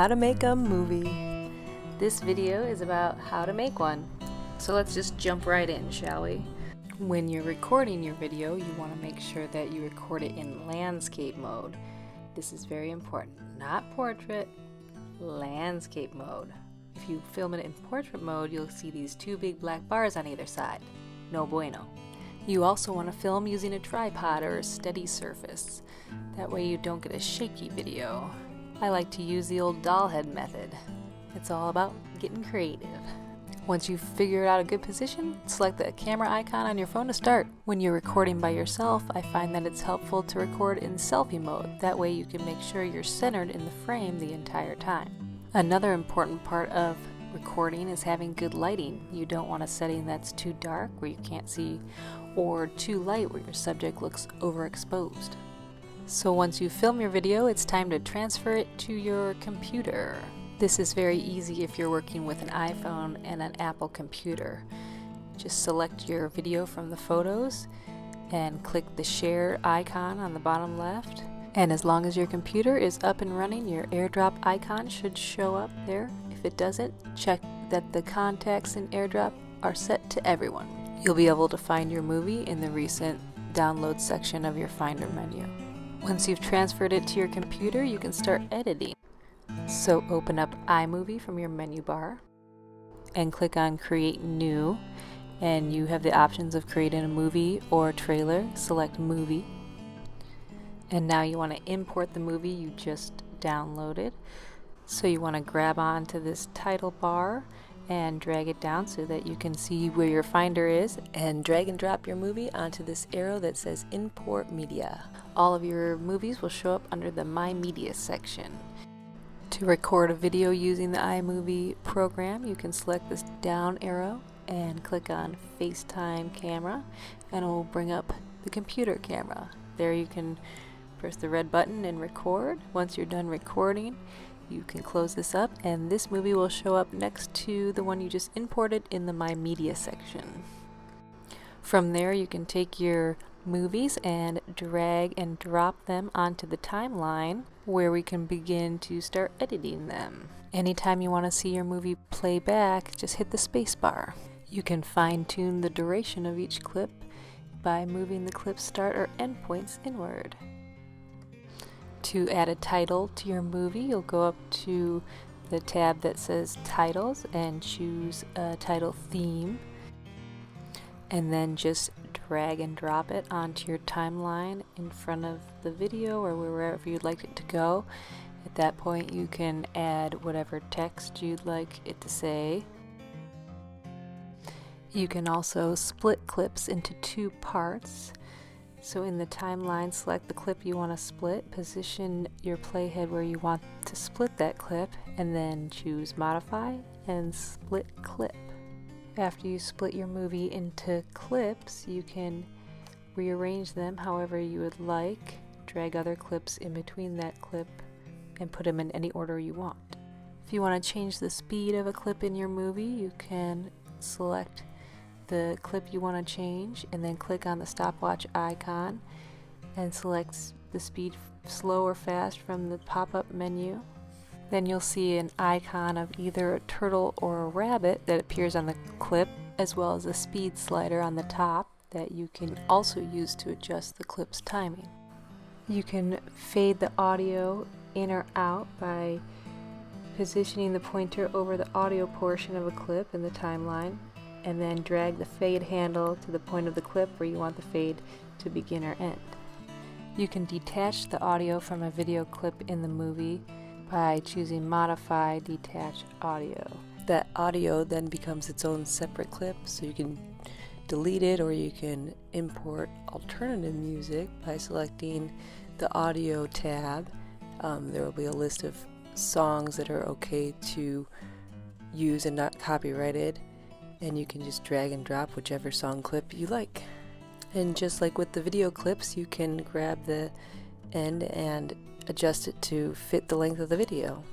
How to make a movie. This video is about how to make one. So let's just jump right in, shall we? When you're recording your video, you want to make sure that you record it in landscape mode. This is very important. Not portrait, landscape mode. If you film it in portrait mode, you'll see these two big black bars on either side. No bueno. You also want to film using a tripod or a steady surface. That way you don't get a shaky video. I like to use the old doll head method. It's all about getting creative. Once you've figured out a good position, select the camera icon on your phone to start. When you're recording by yourself, I find that it's helpful to record in selfie mode. That way you can make sure you're centered in the frame the entire time. Another important part of recording is having good lighting. You don't want a setting that's too dark where you can't see, or too light where your subject looks overexposed. So once you film your video, it's time to transfer it to your computer. This is very easy if you're working with an iPhone and an Apple computer. Just select your video from the photos and click the share icon on the bottom left. And as long as your computer is up and running, your AirDrop icon should show up there. If it doesn't, check that the contacts in AirDrop are set to everyone. You'll be able to find your movie in the recent download section of your Finder menu. Once you've transferred it to your computer, you can start editing. So open up iMovie from your menu bar and click on Create New, and you have the options of creating a movie or trailer. Select Movie. And now you want to import the movie you just downloaded. So you want to grab onto this title bar and drag it down so that you can see where your Finder is, and drag and drop your movie onto this arrow that says Import Media. All of your movies will show up under the My Media section. To record a video using the iMovie program, you can select this down arrow and click on FaceTime Camera, and it will bring up the computer camera. There you can press the red button and record. Once you're done recording, you can close this up, and this movie will show up next to the one you just imported in the My Media section. From there, you can take your movies and drag and drop them onto the timeline where we can begin to start editing them. Anytime you want to see your movie play back, just hit the space bar. You can fine-tune the duration of each clip by moving the clip start or end points inward. To add a title to your movie, you'll go up to the tab that says Titles and choose a title theme, and then just drag and drop it onto your timeline in front of the video or wherever you'd like it to go. At that point, you can add whatever text you'd like it to say. You can also split clips into two parts. So in the timeline, select the clip you want to split, position your playhead where you want to split that clip, and then choose Modify and Split Clip. After you split your movie into clips, you can rearrange them however you would like, drag other clips in between that clip, and put them in any order you want. If you want to change the speed of a clip in your movie, you can select the clip you want to change and then click on the stopwatch icon and select the speed slow or fast from the pop-up menu. Then you'll see an icon of either a turtle or a rabbit that appears on the clip, as well as a speed slider on the top that you can also use to adjust the clip's timing. You can fade the audio in or out by positioning the pointer over the audio portion of a clip in the timeline, and then drag the fade handle to the point of the clip where you want the fade to begin or end. You can detach the audio from a video clip in the movie by choosing Modify Detach Audio. That audio then becomes its own separate clip, so you can delete it or you can import alternative music by selecting the Audio tab. There will be a list of songs that are okay to use and not copyrighted, and you can just drag and drop whichever song clip you like. And just like with the video clips, you can grab the end and adjust it to fit the length of the video.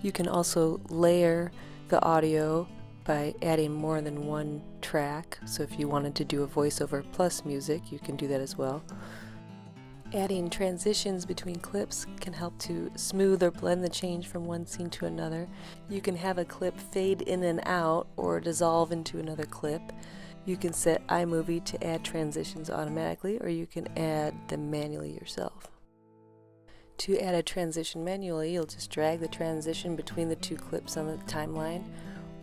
You can also layer the audio by adding more than one track, so if you wanted to do a voiceover plus music, you can do that as well. Adding transitions between clips can help to smooth or blend the change from one scene to another. You can have a clip fade in and out or dissolve into another clip. You can set iMovie to add transitions automatically, or you can add them manually yourself. To add a transition manually, you'll just drag the transition between the two clips on the timeline,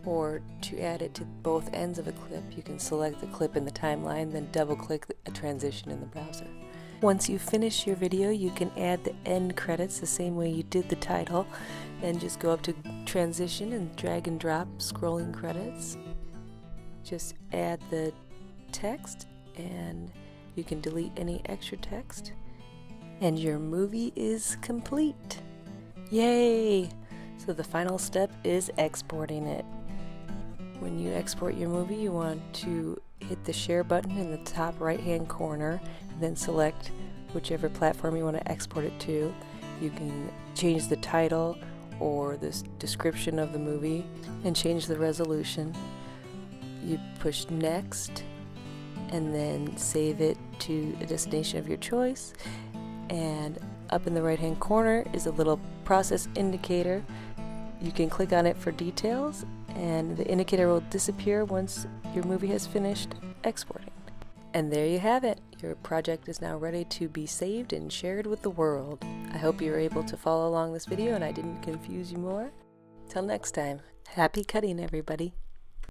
or to add it to both ends of a clip, you can select the clip in the timeline, then double-click a transition in the browser. Once you finish your video, you can add the end credits the same way you did the title, and just go up to transition and drag and drop scrolling credits. Just add the text, and you can delete any extra text, and your movie is complete. Yay! So the final step is exporting it. When you export your movie, you want to hit the share button in the top right hand corner and then select whichever platform you want to export it to. You can change the title or the description of the movie and change the resolution. You push next and then save it to a destination of your choice, and up in the right hand corner is a little process indicator. You can click on it for details, and the indicator will disappear once your movie has finished exporting. And there you have it. Your project is now ready to be saved and shared with the world. I hope you were able to follow along this video and I didn't confuse you more. Till next time, happy cutting, everybody.